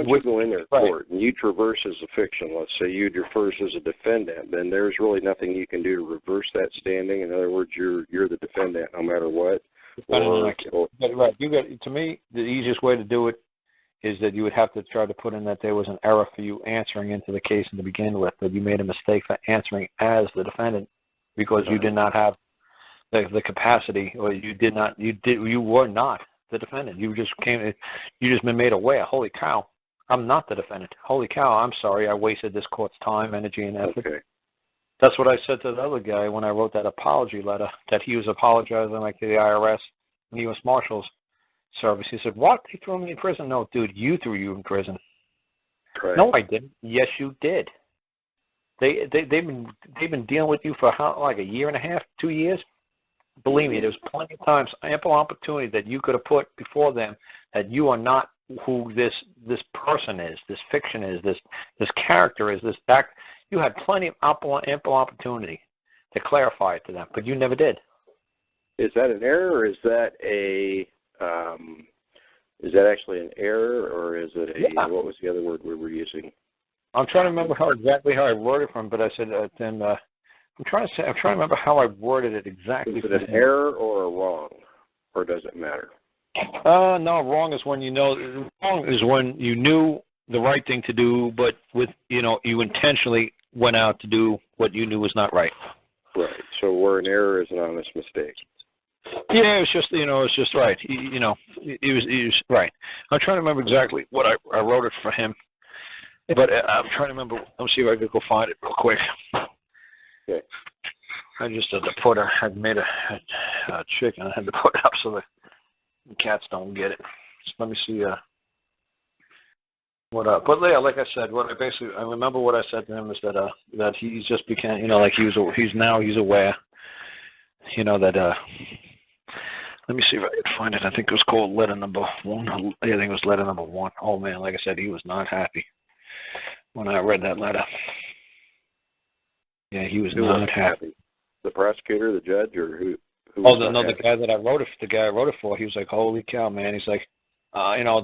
once you go in their court and you traverse as a fiction, let's say you traverse as a defendant, then there's really nothing you can do to reverse that standing. In other words, you're the defendant no matter what. Right. You got, to me, the easiest way to do it is that you would have to try to put in that there was an error for you answering into the case to begin with, that you made a mistake for answering as the defendant because you did not have the capacity, or you were not the defendant. You just been made aware. Holy cow, I'm not the defendant. Holy cow, I'm sorry, I wasted this court's time, energy, and effort. Okay. That's what I said to the other guy when I wrote that apology letter, that he was apologizing like to the IRS and U.S. Marshals Service. He said, what? They threw me in prison? No, dude, you threw you in prison. Right. No, I didn't. Yes, you did. They've been dealing with you for like a year and a half, 2 years? Believe me, there's plenty of times, ample opportunity that you could have put before them that you are not who this person is, this fiction is, this character is, this act. You had plenty of ample opportunity to clarify it to them, but you never did. Is that an error, or is that is that actually an error, or is it what was the other word we were using? I'm trying to remember exactly how I worded it from, but I said then I'm trying to remember how I worded it exactly. Is it an error or a wrong, or does it matter? No, wrong is when wrong is when you knew the right thing to do, but you intentionally went out to do what you knew was not right. Right. So where an error is an honest mistake. Yeah, it's just right. He was right. I'm trying to remember exactly what I wrote it for him, but I'm trying to remember. Let me see if I could go find it real quick. Okay. I just had to put had made a chicken. I had to put it up so the cats don't get it. So let me see what up. But yeah, like I said, I remember what I said to him is that he's just became like he's aware, that let me see if I can find it. I think it was called letter number 1. I think it was letter number 1. Oh man, like I said, he was not happy when I read that letter. Yeah, he was not happy. The prosecutor, the judge, or who? The guy that I wrote it. The guy I wrote it for. He was like, "Holy cow, man!" He's like,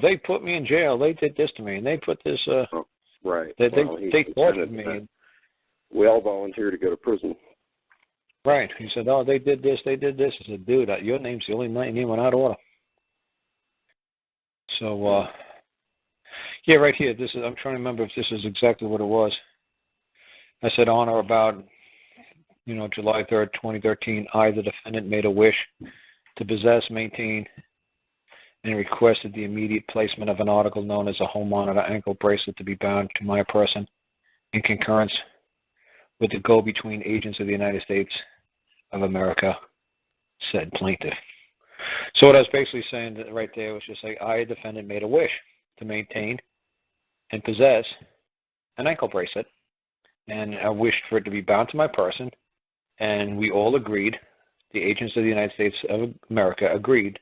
they put me in jail. They did this to me, and they put this. Right. They tortured me. We all volunteer to go to prison. Right. He said, "Oh, they did this. They did this." I said, "Dude, your name's the only name without order." So, yeah, right here. I'm trying to remember if this is exactly what it was. I said, on or about, July 3rd, 2013, I, the defendant, made a wish to possess, maintain, and requested the immediate placement of an article known as a home monitor ankle bracelet to be bound to my person in concurrence with the go-between agents of the United States of America, said plaintiff. So what I was basically saying right there was just like, I, defendant, made a wish to maintain and possess an ankle bracelet, and I wished for it to be bound to my person, and we all agreed, the agents of the United States of America agreed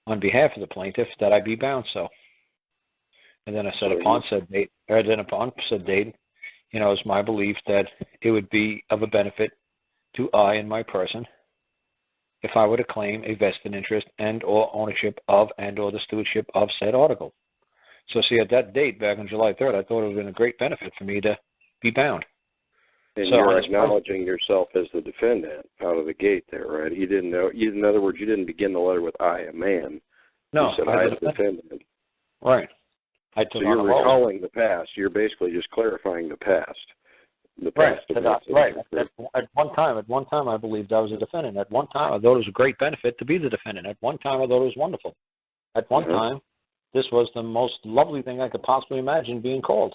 on behalf of the plaintiff that I be bound so. And then I said upon said date, it's my belief that it would be of a benefit to I and my person if I were to claim a vested interest and or ownership of and or the stewardship of said article. So see, at that date, back on July 3rd, I thought it would have been a great benefit for me to be bound. And so you're acknowledging yourself as the defendant out of the gate there, right? You didn't know. In other words, you didn't begin the letter with "I, a man." No, you said I, the defendant. Right. So you're recalling the past. You're basically just clarifying the past. The past. Right. At one time, I believed I was a defendant. At one time, I thought it was a great benefit to be the defendant. At one time, I thought it was wonderful. At one time, this was the most lovely thing I could possibly imagine being called.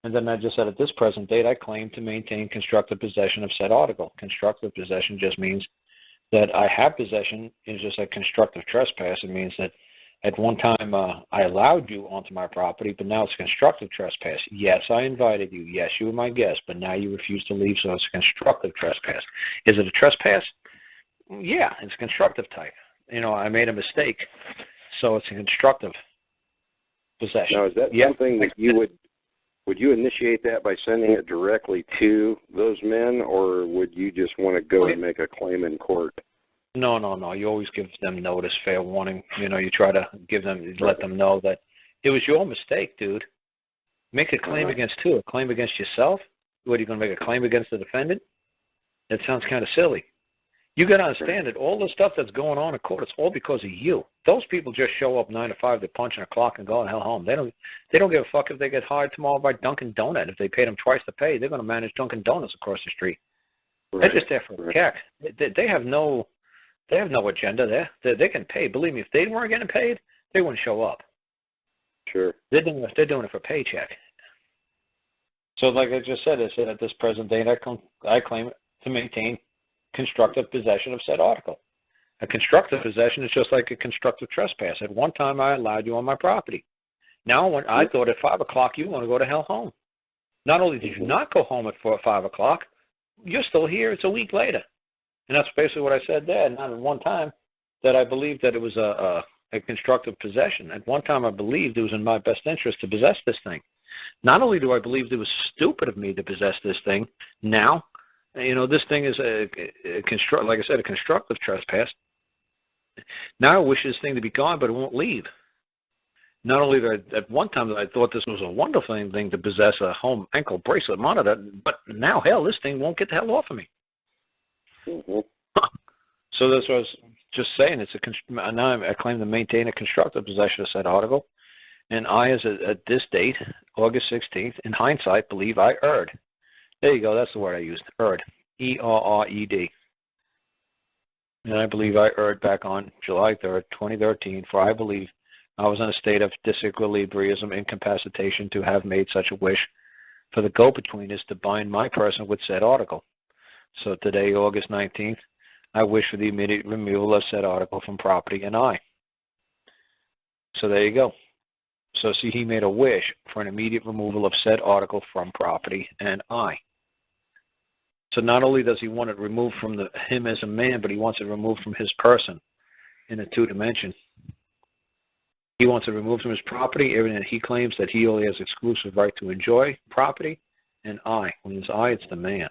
And then I just said, at this present date, I claim to maintain constructive possession of said article. Constructive possession just means that I have possession. It's just like constructive trespass. It means that at one time I allowed you onto my property, but now it's constructive trespass. Yes, I invited you. Yes, you were my guest, but now you refuse to leave, so it's a constructive trespass. Is it a trespass? Yeah, it's constructive type. I made a mistake, so it's a constructive possession. Now, is that something that you would you initiate that by sending it directly to those men, or would you just want to go and make a claim in court? No. You always give them notice, fair warning. You try to give them, let them know that It was your mistake, dude. Make a claim against who? A claim against yourself? What, are you going to make a claim against the defendant? That sounds kind of silly. You got to understand that all the stuff that's going on in court, it's all because of you. Those people just show up 9 to 5, they punch in a clock and go the hell home. They don't give a fuck if they get hired tomorrow by Dunkin' Donut. If they pay them twice the pay, they're going to manage Dunkin' Donuts across the street. Right. They're just there for a check. They have no agenda there. They can pay. Believe me, if they weren't getting paid, they wouldn't show up. Sure. They're doing it for a paycheck. So like I just said, at this present date, I claim to maintain constructive possession of said article. A constructive possession is just like a constructive trespass. At one time, I allowed you on my property. Now, when I thought at 5 o'clock you want to go to hell home. Not only did you not go home at 5 o'clock, you're still here. It's a week later. And that's basically what I said there. Not at one time that I believed that it was a constructive possession. At one time, I believed it was in my best interest to possess this thing. Not only do I believe it was stupid of me to possess this thing, now, this thing is like I said, a constructive trespass. Now I wish this thing to be gone, but it won't leave. Not only that, at one time I thought this was a wonderful thing to possess a home ankle bracelet monitor, but now, hell, this thing won't get the hell off of me. Mm-hmm. So that's what I was just saying. Now I claim to maintain a constructive possession of said article, and I, at this date, August 16th, in hindsight, believe I erred. There you go. That's the word I used. Erred. E-R-R-E-D. And I believe I erred back on July 3rd, 2013, for I believe I was in a state of disequilibrium, incapacitation to have made such a wish, for the go-between is to bind my person with said article. So today, August 19th, I wish for the immediate removal of said article from property and I. So there you go. So see, he made a wish for an immediate removal of said article from property and I. So not only does he want it removed from him as a man, but he wants it removed from his person in a 2-dimension. He wants it removed from his property, everything that he claims that he only has exclusive right to enjoy property, and I. When it's I, it's the man.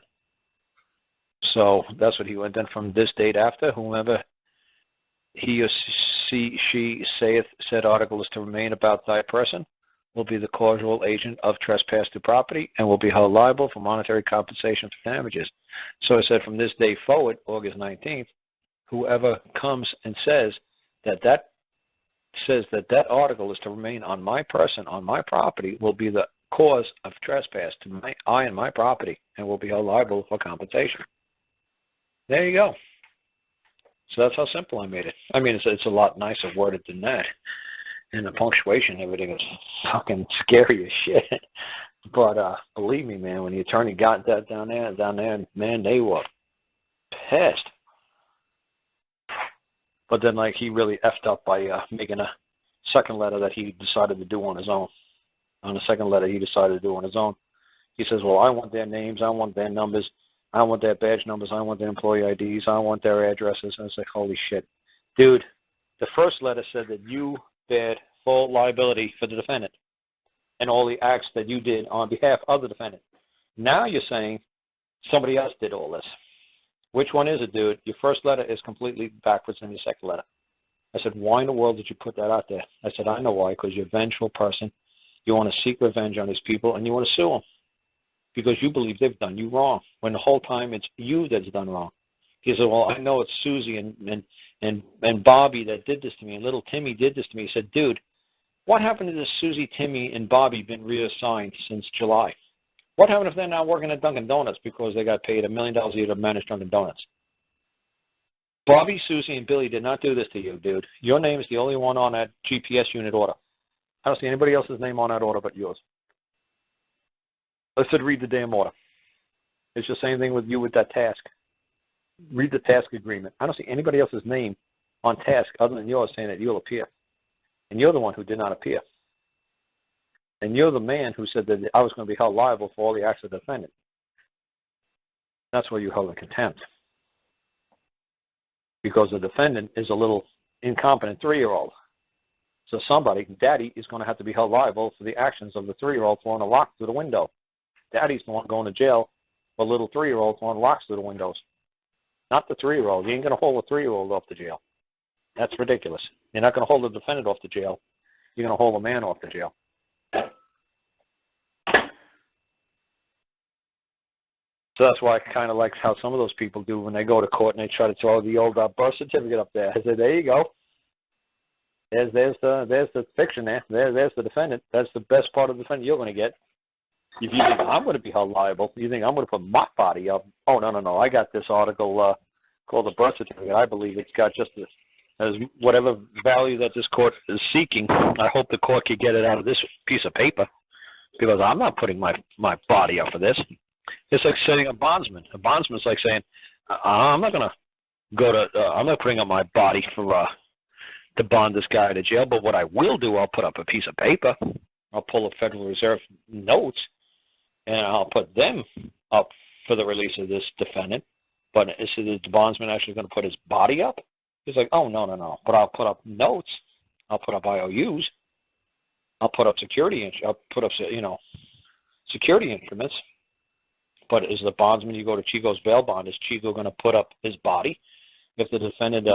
So that's what he went. Then from this date after, whomever he or she saith said article is to remain about thy person, will be the causal agent of trespass to property and will be held liable for monetary compensation for damages. So I said from this day forward, August 19th, whoever comes and says that article is to remain on my person, on my property, will be the cause of trespass to I and my property and will be held liable for compensation. There you go. So that's how simple I made it. I mean, it's a lot nicer worded than that. And the punctuation, everything is fucking scary as shit. But believe me, man, when the attorney got that down there, man, they were pissed. But then, like, he really effed up by making a second letter that he decided to do on his own. On the second letter he decided to do on his own. He says, well, I want their names, I want their numbers, I want their badge numbers, I want their employee IDs, I want their addresses. I was like, holy shit. Dude, the first letter said that you bear full liability for the defendant and all the acts that you did on behalf of the defendant. Now you're saying somebody else did all this. Which one is it, dude? Your first letter is completely backwards than your second letter. I said, why in the world did you put that out there? I said, I know why, because you're a vengeful person. You want to seek revenge on these people, and you want to sue them because you believe they've done you wrong, when the whole time it's you that's done wrong. He said, well, I know it's Susie and Bobby that did this to me, and little Timmy did this to me. He said, dude, what happened to this Susie, Timmy, and Bobby been reassigned since July? What happened if they're now working at Dunkin' Donuts because they got paid $1 million a year to manage Dunkin' Donuts? Bobby, Susie, and Billy did not do this to you, dude. Your name is the only one on that GPS unit order. I don't see anybody else's name on that order but yours. I said, read the damn order. It's the same thing with you with that task. Read the task agreement. I don't see anybody else's name on task other than yours saying that you'll appear. And you're the one who did not appear. And you're the man who said that I was going to be held liable for all the acts of the defendant. That's why you held in contempt. Because the defendant is a little incompetent 3-year-old. So somebody, Daddy, is going to have to be held liable for the actions of the 3-year-old throwing a lock through the window. Daddy's the one going to jail for a little 3-year-old throwing locks through the windows. Not the 3-year-old. You ain't going to hold a 3-year-old off to jail. That's ridiculous. You're not going to hold the defendant off to jail you're going to haul a man off to jail. So that's why I kind of like how some of those people do when they go to court and they try to throw the old birth certificate up there. I say, there you go. There's the fiction there. There's the defendant. That's the best part of the defendant you're going to get. If you think I'm going to be held liable, you think I'm going to put my body up. Oh, no. I got this article called the birth certificate. I believe it's got just as whatever value that this court is seeking. I hope the court can get it out of this piece of paper because I'm not putting my body up for this. It's like setting a bondsman. A bondsman's like saying, I'm not going to go to, I'm not putting up my body for to bond this guy to jail, but what I will do, I'll put up a piece of paper. I'll pull a Federal Reserve notes, and I'll put them up for the release of this defendant. But is the bondsman actually going to put his body up? He's like, oh, no. But I'll put up notes. I'll put up IOUs. I'll put up security. I'll put up, security instruments. But is the bondsman, you go to Chico's bail bond, is Chico going to put up his body if the defendant,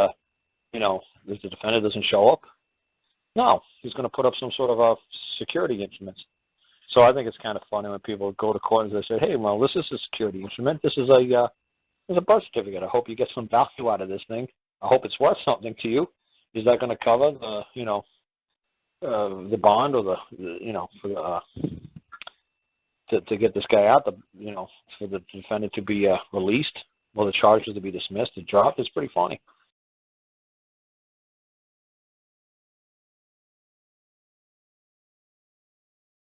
if the defendant doesn't show up? No, he's going to put up some sort of security instruments. So I think it's kind of funny when people go to court and they say, hey, well, this is a security instrument. This is a birth certificate. I hope you get some value out of this thing. I hope it's worth something to you. Is that going to cover the bond or to get this guy out, for the defendant to be released or the charges to be dismissed and dropped? It's pretty funny.